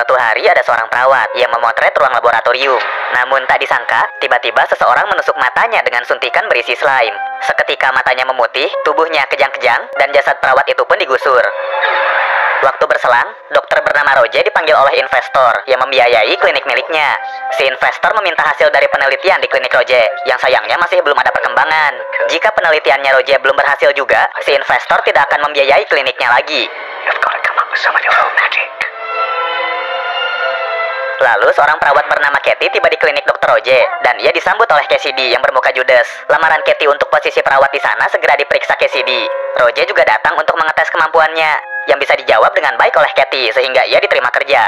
Suatu hari ada seorang perawat yang memotret ruang laboratorium. Namun tak disangka, tiba-tiba seseorang menusuk matanya dengan suntikan berisi slime. Seketika matanya memutih, tubuhnya kejang-kejang, dan jasad perawat itu pun digusur. Waktu berselang, dokter bernama Roger dipanggil oleh investor yang membiayai klinik miliknya. Si investor meminta hasil dari penelitian di klinik Roger, yang sayangnya masih belum ada perkembangan. Jika penelitiannya Roger belum berhasil juga, si investor tidak akan membiayai kliniknya lagi. Lalu seorang perawat bernama Katie tiba di klinik Dr. Roger dan ia disambut oleh Cassidy yang bermuka judes. Lamaran Katie untuk posisi perawat di sana segera diperiksa Cassidy. Roger juga datang untuk mengetes kemampuannya yang bisa dijawab dengan baik oleh Katie sehingga ia diterima kerja.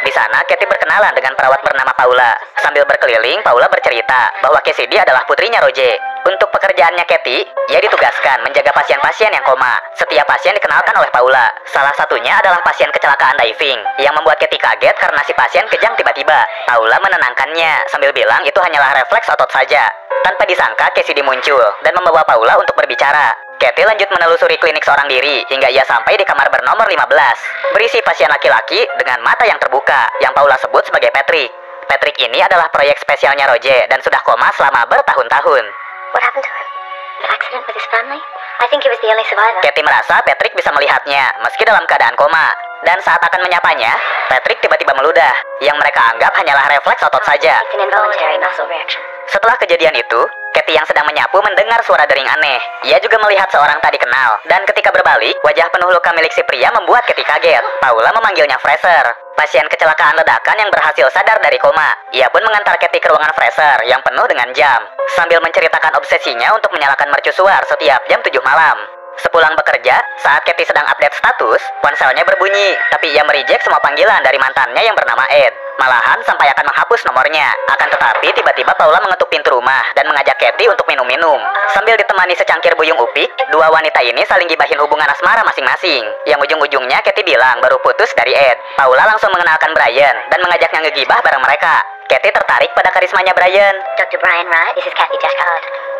Di sana Katie berkenalan dengan perawat bernama Paula. Sambil berkeliling, Paula bercerita bahwa Cassidy adalah putrinya Roger. Untuk pekerjaannya Katie, ia ditugaskan menjaga pasien-pasien yang koma. Setiap pasien dikenalkan oleh Paula. Salah satunya adalah pasien kecelakaan diving yang membuat Katie kaget karena si pasien kejang tiba-tiba. Paula menenangkannya sambil bilang itu hanyalah refleks otot saja. Tanpa disangka, Cassidy muncul dan membawa Paula untuk berbicara. Katie lanjut menelusuri klinik seorang diri hingga ia sampai di kamar bernomor 15. Berisi pasien laki-laki dengan mata yang terbuka yang Paula sebut sebagai Patrick. Patrick ini adalah proyek spesialnya Roger dan sudah koma selama bertahun-tahun. What happened to him? An accident with his family? I think he was the only survivor. Katie merasa Patrick bisa melihatnya meski dalam keadaan koma. Dan saat akan menyapanya, Patrick tiba-tiba meludah, yang mereka anggap hanyalah refleks otot saja. It's an involuntary muscle reaction. Setelah kejadian itu, Katie yang sedang menyapu mendengar suara dering aneh. Ia juga melihat seorang tak dikenal, dan ketika berbalik, wajah penuh luka milik si pria membuat Katie kaget. Paula memanggilnya Fraser, pasien kecelakaan ledakan yang berhasil sadar dari koma. Ia pun mengantar Katie ke ruangan Fraser yang penuh dengan jam, sambil menceritakan obsesinya untuk menyalakan mercusuar setiap jam 7 malam. Sepulang bekerja, saat Katie sedang update status, ponselnya berbunyi, tapi ia mereject semua panggilan dari mantannya yang bernama Ed. Malahan sampai akan menghapus nomornya. Akan tetapi, tiba-tiba Paula mengetuk pintu rumah dan mengajak Katie untuk minum-minum. Sambil ditemani secangkir buyung upik, dua wanita ini saling gibahin hubungan asmara masing-masing. Yang ujung-ujungnya Katie bilang baru putus dari Ed. Paula langsung mengenalkan Brian dan mengajaknya ngegibah bareng mereka. Katie tertarik pada karismanya Brian. Dr. Brian Wright, this is Kathy Jessica.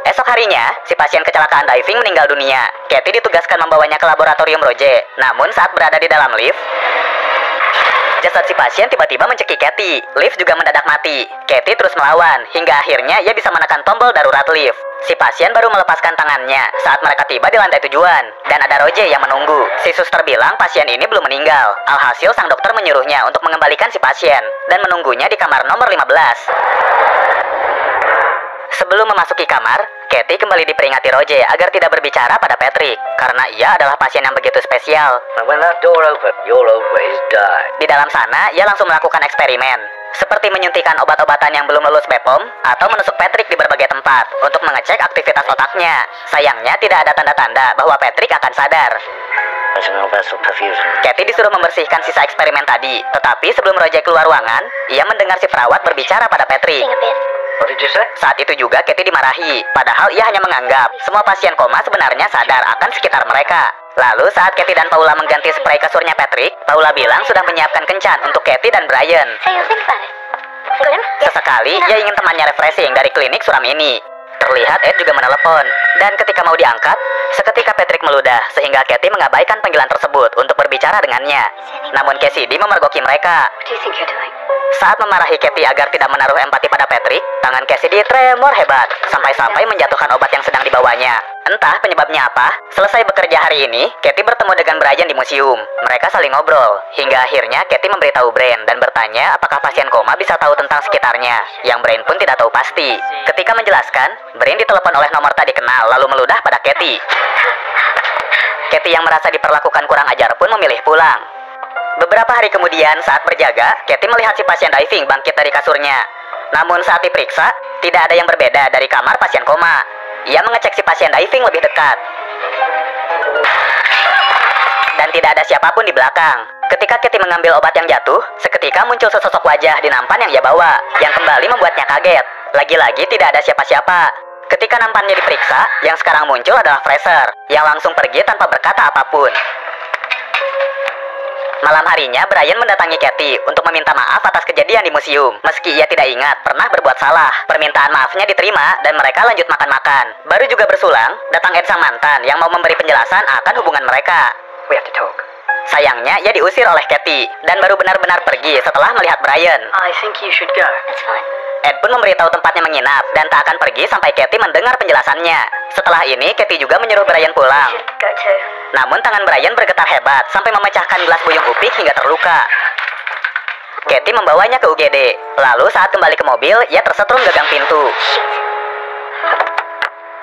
Esok harinya, si pasien kecelakaan diving meninggal dunia. Katie ditugaskan membawanya ke laboratorium Roger. Namun saat berada di dalam lift, jasad si pasien tiba-tiba mencekik Katie. Lift juga mendadak mati. Katie terus melawan, hingga akhirnya ia bisa menekan tombol darurat lift. Si pasien baru melepaskan tangannya saat mereka tiba di lantai tujuan. Dan ada Roger yang menunggu. Si suster bilang pasien ini belum meninggal. Alhasil sang dokter menyuruhnya untuk mengembalikan si pasien dan menunggunya di kamar nomor 15. Sebelum memasuki kamar, Katie kembali diperingati Roger agar tidak berbicara pada Patrick karena ia adalah pasien yang begitu spesial. Di dalam sana, ia langsung melakukan eksperimen, seperti menyuntikkan obat-obatan yang belum lulus BPOM atau menusuk Patrick di berbagai tempat untuk mengecek aktivitas otaknya. Sayangnya tidak ada tanda-tanda bahwa Patrick akan sadar. Katie disuruh membersihkan sisa eksperimen tadi, tetapi sebelum Roger keluar ruangan, ia mendengar si perawat berbicara pada Patrick. Saat itu juga Katie dimarahi, padahal ia hanya menganggap semua pasien koma sebenarnya sadar akan sekitar mereka. Lalu saat Katie dan Paula mengganti spray kasurnya Patrick, Paula bilang sudah menyiapkan kencan untuk Katie dan Brian. Sesekali ia ingin temannya refreshing dari klinik suram ini. Terlihat Ed juga menelepon, dan ketika mau diangkat, seketika Patrick meludah sehingga Katie mengabaikan panggilan tersebut untuk berbicara dengannya. Namun Cassidy memergoki mereka. Saat memarahi Katie agar tidak menaruh empati pada Patrick, tangan Cassidy tremor hebat, sampai-sampai menjatuhkan obat yang sedang dibawanya. Entah penyebabnya apa, selesai bekerja hari ini, Katie bertemu dengan Brian di museum. Mereka saling ngobrol, hingga akhirnya Katie memberitahu Brian dan bertanya apakah pasien koma bisa tahu tentang sekitarnya, yang Brian pun tidak tahu pasti. Ketika menjelaskan, Brian ditelepon oleh nomor tak dikenal lalu meludah pada Katie. Katie yang merasa diperlakukan kurang ajar pun memilih pulang. Beberapa hari kemudian saat berjaga, Katie melihat si pasien diving bangkit dari kasurnya. Namun saat diperiksa, tidak ada yang berbeda dari kamar pasien koma. Ia mengecek si pasien diving lebih dekat. Dan tidak ada siapapun di belakang. Ketika Katie mengambil obat yang jatuh, seketika muncul sesosok wajah di nampan yang ia bawa, yang kembali membuatnya kaget. Lagi-lagi tidak ada siapa-siapa. Ketika nampannya diperiksa, yang sekarang muncul adalah Fraser, yang langsung pergi tanpa berkata apapun. Malam harinya, Brian mendatangi Katie untuk meminta maaf atas kejadian di museum. Meski ia tidak ingat pernah berbuat salah, permintaan maafnya diterima dan mereka lanjut makan-makan. Baru juga bersulang, datang Ed sang mantan yang mau memberi penjelasan akan hubungan mereka. We have to talk. Sayangnya, ia diusir oleh Kathy dan baru benar-benar pergi setelah melihat Brian. I think you should go. It's fine. Ed pun memberitahu tempatnya menginap dan tak akan pergi sampai Kathy mendengar penjelasannya. Setelah ini, Kathy juga menyuruh Brian pulang. Go too. Namun tangan Brian bergetar hebat sampai memecahkan gelas buyung Upik hingga terluka. Kathy membawanya ke UGD. Lalu saat kembali ke mobil, ia tersetrum gagang pintu.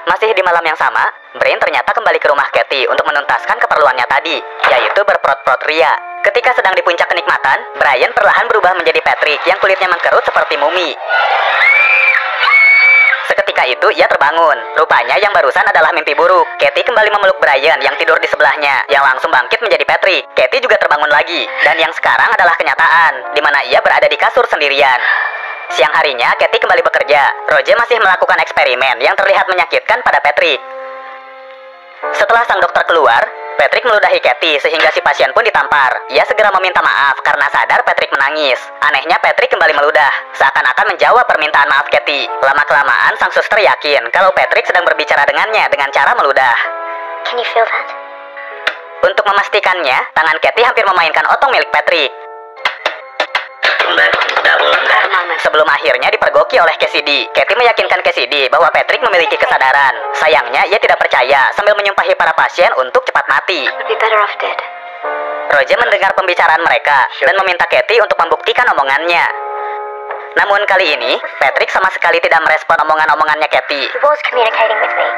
Masih di malam yang sama, Brian ternyata kembali ke rumah Kathy untuk menuntaskan keperluannya tadi, yaitu berprot-prot ria. Ketika sedang di puncak kenikmatan, Brian perlahan berubah menjadi Patrick yang kulitnya mengkerut seperti mumi. Seketika itu, ia terbangun. Rupanya yang barusan adalah mimpi buruk. Kathy kembali memeluk Brian yang tidur di sebelahnya, yang langsung bangkit menjadi Patrick. Kathy juga terbangun lagi, dan yang sekarang adalah kenyataan, di mana ia berada di kasur sendirian. Siang harinya, Kathy kembali bekerja. Roger masih melakukan eksperimen yang terlihat menyakitkan pada Patrick. Setelah sang dokter keluar, Patrick meludahi Kathy sehingga si pasien pun ditampar. Ia segera meminta maaf karena sadar Patrick menangis. Anehnya, Patrick kembali meludah, seakan-akan menjawab permintaan maaf Kathy. Lama-kelamaan, sang suster yakin kalau Patrick sedang berbicara dengannya dengan cara meludah. Can you feel that? Untuk memastikannya, tangan Kathy hampir memainkan otong milik Patrick. Sebelum akhirnya dipergoki oleh Cassidy, Kathy meyakinkan Cassidy bahwa Patrick memiliki kesadaran. Sayangnya, ia tidak percaya sambil menyumpahi para pasien untuk cepat mati. Would be better off dead. Roger mendengar pembicaraan mereka dan meminta Kathy untuk membuktikan omongannya. Namun kali ini, Patrick sama sekali tidak merespon omongan-omongannya Kathy. He was communicating with me.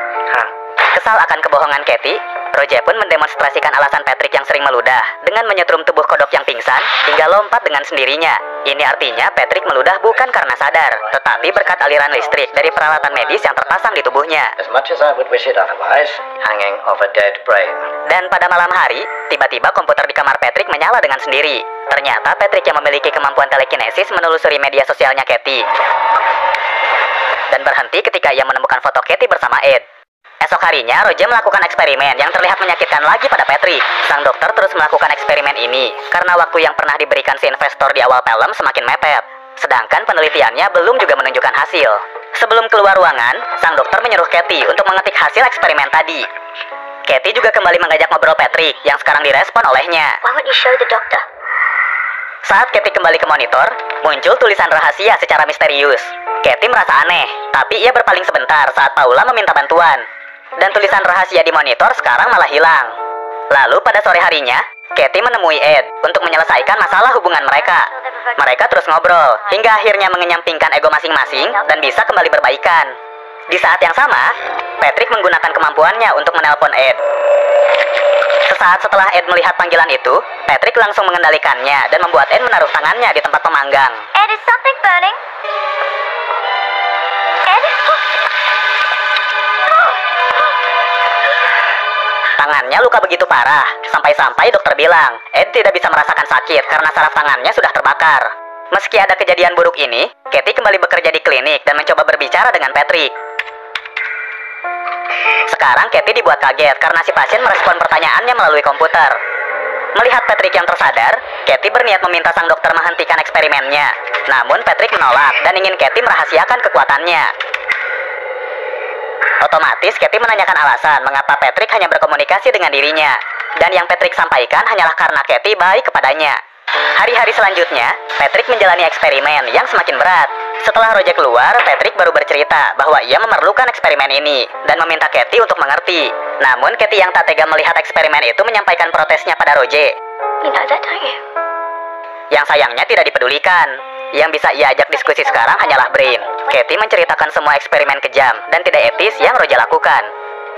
Kesal akan kebohongan Kathy, Roger pun mendemonstrasikan alasan Patrick yang sering meludah dengan menyetrum tubuh kodok yang pingsan hingga lompat dengan sendirinya. Ini artinya Patrick meludah bukan karena sadar, tetapi berkat aliran listrik dari peralatan medis yang terpasang di tubuhnya. As much as I would wish it otherwise, hanging of a dead brain. Dan pada malam hari, tiba-tiba komputer di kamar Patrick menyala dengan sendiri. Ternyata Patrick yang memiliki kemampuan telekinesis menelusuri media sosialnya Kathy. Dan berhenti ketika ia menemukan foto Kathy bersama Ed. Esok harinya, Roger melakukan eksperimen yang terlihat menyakitkan lagi pada Patrick. Sang dokter terus melakukan eksperimen ini karena waktu yang pernah diberikan si investor di awal film semakin mepet. Sedangkan penelitiannya belum juga menunjukkan hasil. Sebelum keluar ruangan, sang dokter menyuruh Kathy untuk mengetik hasil eksperimen tadi. Kathy juga kembali mengajak ngobrol Patrick yang sekarang direspon olehnya. Why won't you show the doctor? Saat Kathy kembali ke monitor, muncul tulisan rahasia secara misterius. Kathy merasa aneh, tapi ia berpaling sebentar saat Paula meminta bantuan. Dan tulisan rahasia di monitor sekarang malah hilang. Lalu pada sore harinya, Kathy menemui Ed untuk menyelesaikan masalah hubungan mereka. Mereka terus ngobrol, hingga akhirnya mengenyampingkan ego masing-masing dan bisa kembali berbaikan. Di saat yang sama, Patrick menggunakan kemampuannya untuk menelpon Ed. Sesaat setelah Ed melihat panggilan itu, Patrick langsung mengendalikannya dan membuat Ed menaruh tangannya di tempat pemanggang. Ed, is something burning? Ed? Tangannya luka begitu parah, sampai-sampai dokter bilang Ed tidak bisa merasakan sakit karena saraf tangannya sudah terbakar. Meski ada kejadian buruk ini, Kathy kembali bekerja di klinik dan mencoba berbicara dengan Patrick. Sekarang Kathy dibuat kaget karena si pasien merespon pertanyaannya melalui komputer. Melihat Patrick yang tersadar, Kathy berniat meminta sang dokter menghentikan eksperimennya. Namun Patrick menolak dan ingin Kathy merahasiakan kekuatannya. Otomatis Kathy menanyakan alasan mengapa Patrick hanya berkomunikasi dengan dirinya. Dan yang Patrick sampaikan hanyalah karena Kathy baik kepadanya. Hari-hari selanjutnya, Patrick menjalani eksperimen yang semakin berat. Setelah Roger keluar, Patrick baru bercerita bahwa ia memerlukan eksperimen ini dan meminta Kathy untuk mengerti. Namun Kathy yang tak tega melihat eksperimen itu menyampaikan protesnya pada Roger. You know that, don't you? Yang sayangnya tidak dipedulikan. Yang bisa ia ajak diskusi sekarang hanyalah Brain. Kathy menceritakan semua eksperimen kejam dan tidak etis yang Roger lakukan.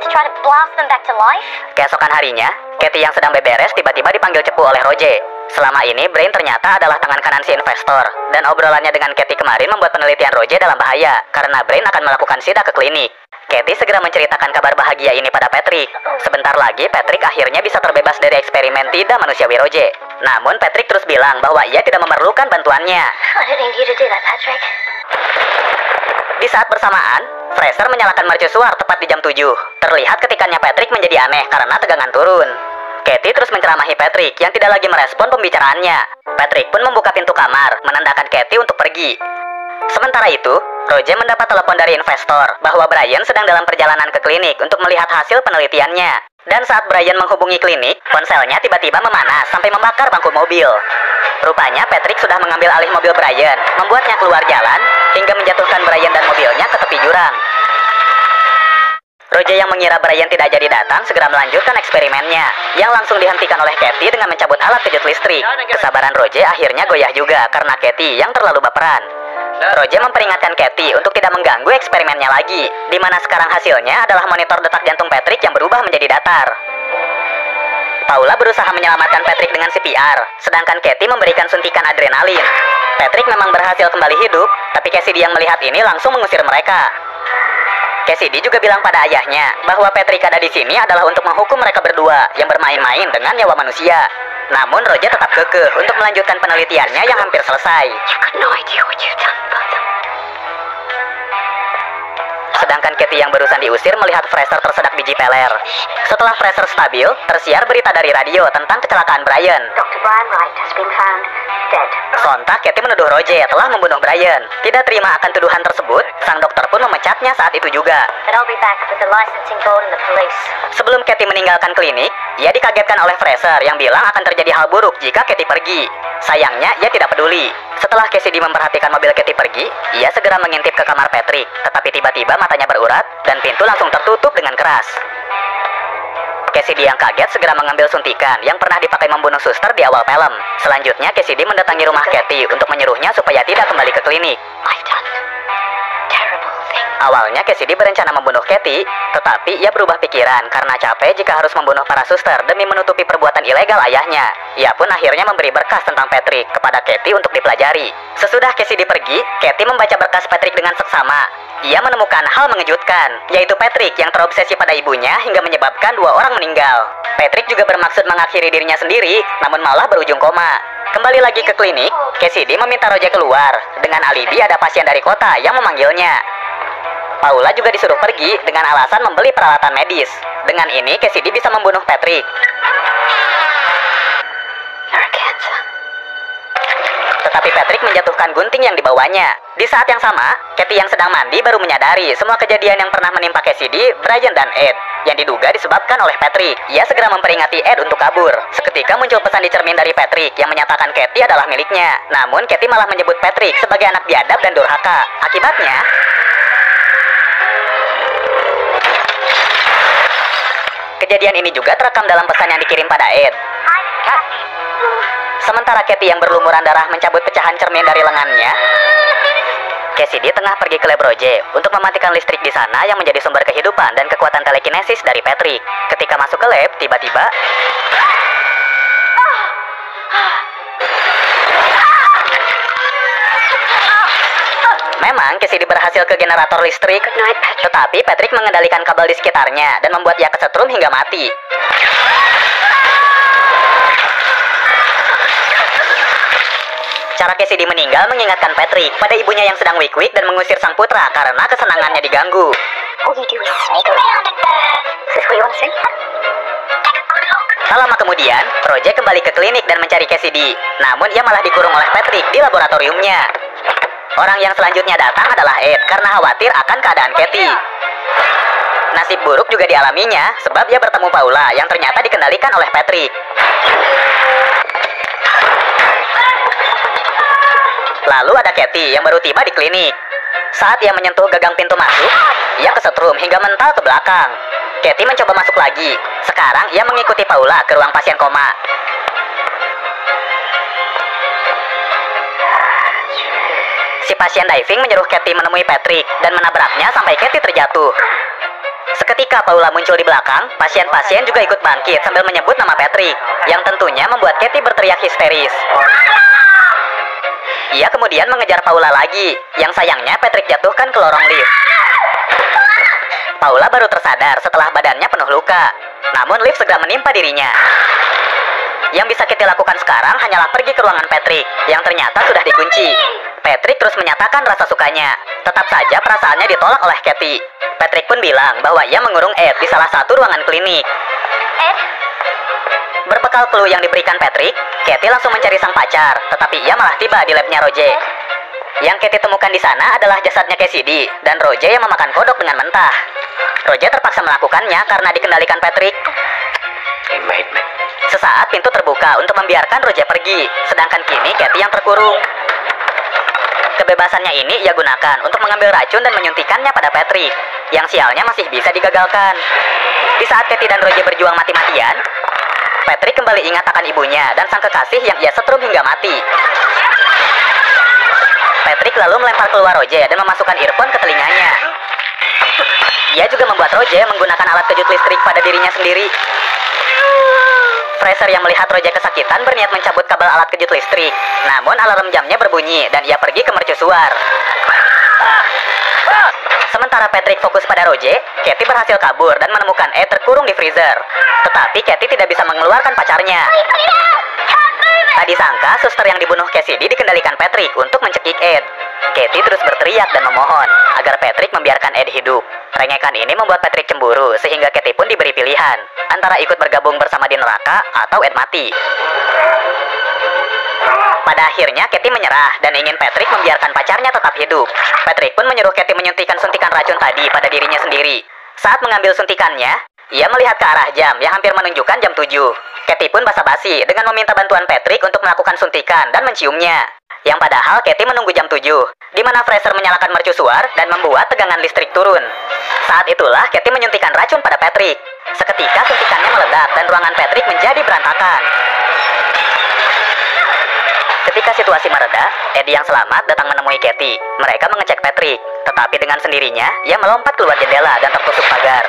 To try to blast them back to life? Keesokan harinya, Kathy yang sedang beberes tiba-tiba dipanggil cepu oleh Roger. Selama ini, Brain ternyata adalah tangan kanan si investor. Dan obrolannya dengan Kathy kemarin membuat penelitian Roger dalam bahaya, karena Brain akan melakukan sidak ke klinik. Kathy segera menceritakan kabar bahagia ini pada Patrick. Sebentar lagi, Patrick akhirnya bisa terbebas dari eksperimen tidak manusiawi Roger. Namun, Patrick terus bilang bahwa ia tidak memerlukan bantuannya. I don't need you to do that, Patrick. Di saat bersamaan, Fraser menyalakan mercusuar tepat di jam 7. Terlihat ketikannya Patrick menjadi aneh karena tegangan turun. Kathy terus menceramahi Patrick yang tidak lagi merespon pembicaraannya. Patrick pun membuka pintu kamar, menandakan Kathy untuk pergi. Sementara itu, Roger mendapat telepon dari investor bahwa Brian sedang dalam perjalanan ke klinik untuk melihat hasil penelitiannya. Dan saat Brian menghubungi klinik, ponselnya tiba-tiba memanas sampai membakar bangku mobil. Rupanya Patrick sudah mengambil alih mobil Brian, membuatnya keluar jalan, hingga menjatuhkan Brian dan mobilnya ke tepi jurang. Roger yang mengira Brian tidak jadi datang segera melanjutkan eksperimennya, yang langsung dihentikan oleh Katie dengan mencabut alat kejut listrik. Kesabaran Roger akhirnya goyah juga karena Katie yang terlalu baperan. Roger memperingatkan Katie untuk tidak mengganggu eksperimennya lagi, di mana sekarang hasilnya adalah monitor detak jantung Patrick yang berubah menjadi datar. Paula berusaha menyelamatkan Patrick dengan CPR, sedangkan Katie memberikan suntikan adrenalin. Patrick memang berhasil kembali hidup, tapi Cassidy yang melihat ini langsung mengusir mereka. Cassidy juga bilang pada ayahnya bahwa Patrick ada di sini adalah untuk menghukum mereka berdua yang bermain-main dengan nyawa manusia. Namun Roger tetap kekeh untuk melanjutkan penelitiannya yang hampir selesai. Sedangkan Katie yang barusan diusir melihat Fraser tersedak biji peler. Setelah Fraser stabil, tersiar berita dari radio tentang kecelakaan Brian. Dr. Brian Wright has been found dead. Sontak Katie menuduh Roger telah membunuh Brian. Tidak terima akan tuduhan tersebut, sang dokter pun memecatnya saat itu juga. But I'll be back with the licensing board and the police. Sebelum Katie meninggalkan klinik, ia dikagetkan oleh Fraser yang bilang akan terjadi hal buruk jika Katie pergi. Sayangnya, ia tidak peduli. Setelah Cassidy memperhatikan mobil Katie pergi, ia segera mengintip ke kamar Patrick. Tetapi tiba-tiba matanya berurat dan pintu langsung tertutup dengan keras. Cassidy yang kaget segera mengambil suntikan yang pernah dipakai membunuh suster di awal film. Selanjutnya, Cassidy mendatangi rumah Katie untuk menyuruhnya supaya tidak kembali ke klinik. I've done terrible thing. Awalnya Cassidy berencana membunuh Katie, tetapi ia berubah pikiran karena capek jika harus membunuh para suster demi menutupi perbuatan ilegal ayahnya. Ia pun akhirnya memberi berkas tentang Patrick kepada Katie untuk dipelajari. Sesudah Cassidy pergi, Katie membaca berkas Patrick dengan seksama. Ia menemukan hal mengejutkan, yaitu Patrick yang terobsesi pada ibunya hingga menyebabkan 2 orang meninggal. Patrick juga bermaksud mengakhiri dirinya sendiri, namun malah berujung koma. Kembali lagi ke klinik, Cassidy meminta Roger keluar. Dengan alibi ada pasien dari kota yang memanggilnya. Paula juga disuruh pergi dengan alasan membeli peralatan medis. Dengan ini, Cassidy bisa membunuh Patrick. Tetapi Patrick menjatuhkan gunting yang dibawanya. Di saat yang sama, Katie yang sedang mandi baru menyadari semua kejadian yang pernah menimpa Cassidy, Brian, dan Ed, yang diduga disebabkan oleh Patrick. Ia segera memperingati Ed untuk kabur. Seketika muncul pesan di cermin dari Patrick yang menyatakan Katie adalah miliknya. Namun Katie malah menyebut Patrick sebagai anak biadab dan durhaka. Akibatnya, kejadian ini juga terekam dalam pesan yang dikirim pada Ed. Sementara Katie yang berlumuran darah mencabut pecahan cermin dari lengannya, Cassidy tengah pergi ke lab Roger untuk mematikan listrik di sana yang menjadi sumber kehidupan dan kekuatan telekinesis dari Patrick. Ketika masuk ke lab, tiba-tiba memang Cassidy berhasil ke generator listrik, tetapi Patrick mengendalikan kabel di sekitarnya dan membuat ia kesetrum hingga mati. Cara Cassidy meninggal mengingatkan Patrick pada ibunya yang sedang wik-wik dan mengusir sang putra karena kesenangannya diganggu. All you do is sneak around. Is this what you want to see? Tak lama kemudian, Roger kembali ke klinik dan mencari Cassidy. Namun ia malah dikurung oleh Patrick di laboratoriumnya. Orang yang selanjutnya datang adalah Ed karena khawatir akan keadaan Katie. Nasib buruk juga dialaminya sebab ia bertemu Paula yang ternyata dikendalikan oleh Patrick. Lalu ada Katie yang baru tiba di klinik. Saat ia menyentuh gagang pintu masuk, ia kesetrum hingga mental ke belakang. Katie mencoba masuk lagi. Sekarang ia mengikuti Paula ke ruang pasien koma. Si pasien diving menyuruh Katie menemui Patrick dan menabraknya sampai Katie terjatuh. Seketika Paula muncul di belakang, pasien-pasien juga ikut bangkit sambil menyebut nama Patrick, yang tentunya membuat Katie berteriak histeris. Ia kemudian mengejar Paula lagi, yang sayangnya Patrick jatuhkan ke lorong lift. Paula baru tersadar setelah badannya penuh luka, namun lift segera menimpa dirinya. Yang bisa Katie lakukan sekarang hanyalah pergi ke ruangan Patrick, yang ternyata sudah dikunci. Patrick terus menyatakan rasa sukanya, tetap saja perasaannya ditolak oleh Katie. Patrick pun bilang bahwa ia mengurung Ed di salah satu ruangan klinik. Ed? Berbekal clue yang diberikan Patrick, Katie langsung mencari sang pacar, tetapi ia malah tiba di labnya Roger. Yang Katie temukan di sana adalah jasadnya Cassidy dan Roger yang memakan kodok dengan mentah. Roger terpaksa melakukannya karena dikendalikan Patrick. He made me. Sesaat pintu terbuka untuk membiarkan Roger pergi, sedangkan kini Katie yang terkurung. Kebebasannya ini ia gunakan untuk mengambil racun dan menyuntikannya pada Patrick, yang sialnya masih bisa digagalkan. Di saat Katie dan Roger berjuang mati-matian, Patrick kembali ingat akan ibunya dan sang kekasih yang ia setrum hingga mati. Patrick lalu melempar keluar Roger dan memasukkan earphone ke telinganya. Ia juga membuat Roger menggunakan alat kejut listrik pada dirinya sendiri. Fraser yang melihat Roger kesakitan berniat mencabut kabel alat kejut listrik. Namun alarm jamnya berbunyi dan ia pergi ke mercusuar. Sementara Patrick fokus pada Roger, Katie berhasil kabur dan menemukan Ed terkurung di freezer. Tetapi Katie tidak bisa mengeluarkan pacarnya. Tak disangka, suster yang dibunuh Cassidy dikendalikan Patrick untuk mencekik Ed. Katie terus berteriak dan memohon agar Patrick membiarkan Ed hidup. Rengekan ini membuat Patrick cemburu, sehingga Katie pun diberi pilihan antara ikut bergabung bersama di neraka atau Ed mati. Pada akhirnya Katie menyerah dan ingin Patrick membiarkan pacarnya tetap hidup. Patrick pun menyuruh Katie menyuntikkan suntikan racun tadi pada dirinya sendiri. Saat mengambil suntikannya, ia melihat ke arah jam yang hampir menunjukkan jam 7. Katie pun basa-basi dengan meminta bantuan Patrick untuk melakukan suntikan dan menciumnya. Yang padahal Katie menunggu jam 7, di mana Fraser menyalakan mercusuar dan membuat tegangan listrik turun. Saat itulah Katie menyuntikkan racun pada Patrick. Seketika suntikannya meledak dan ruangan Patrick menjadi berantakan. Ketika situasi mereda, Eddie yang selamat datang menemui Katie. Mereka mengecek Patrick, tetapi dengan sendirinya ia melompat keluar jendela dan tertusuk pagar.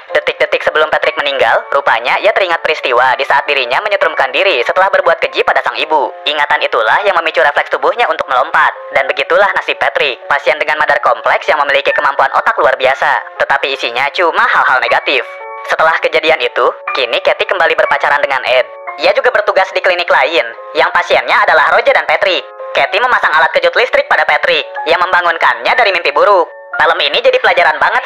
Detik-detik sebelum Patrick meninggal, rupanya ia teringat peristiwa di saat dirinya menyetrumkan diri setelah berbuat keji pada sang ibu. Ingatan itulah yang memicu refleks tubuhnya untuk melompat. Dan begitulah nasib Patrick, pasien dengan madar kompleks yang memiliki kemampuan otak luar biasa, tetapi isinya cuma hal-hal negatif. Setelah kejadian itu, kini Katie kembali berpacaran dengan Ed. Ia juga bertugas di klinik lain, yang pasiennya adalah Roger dan Patrick. Katie memasang alat kejut listrik pada Patrick, yang membangunkannya dari mimpi buruk. Film ini jadi pelajaran banget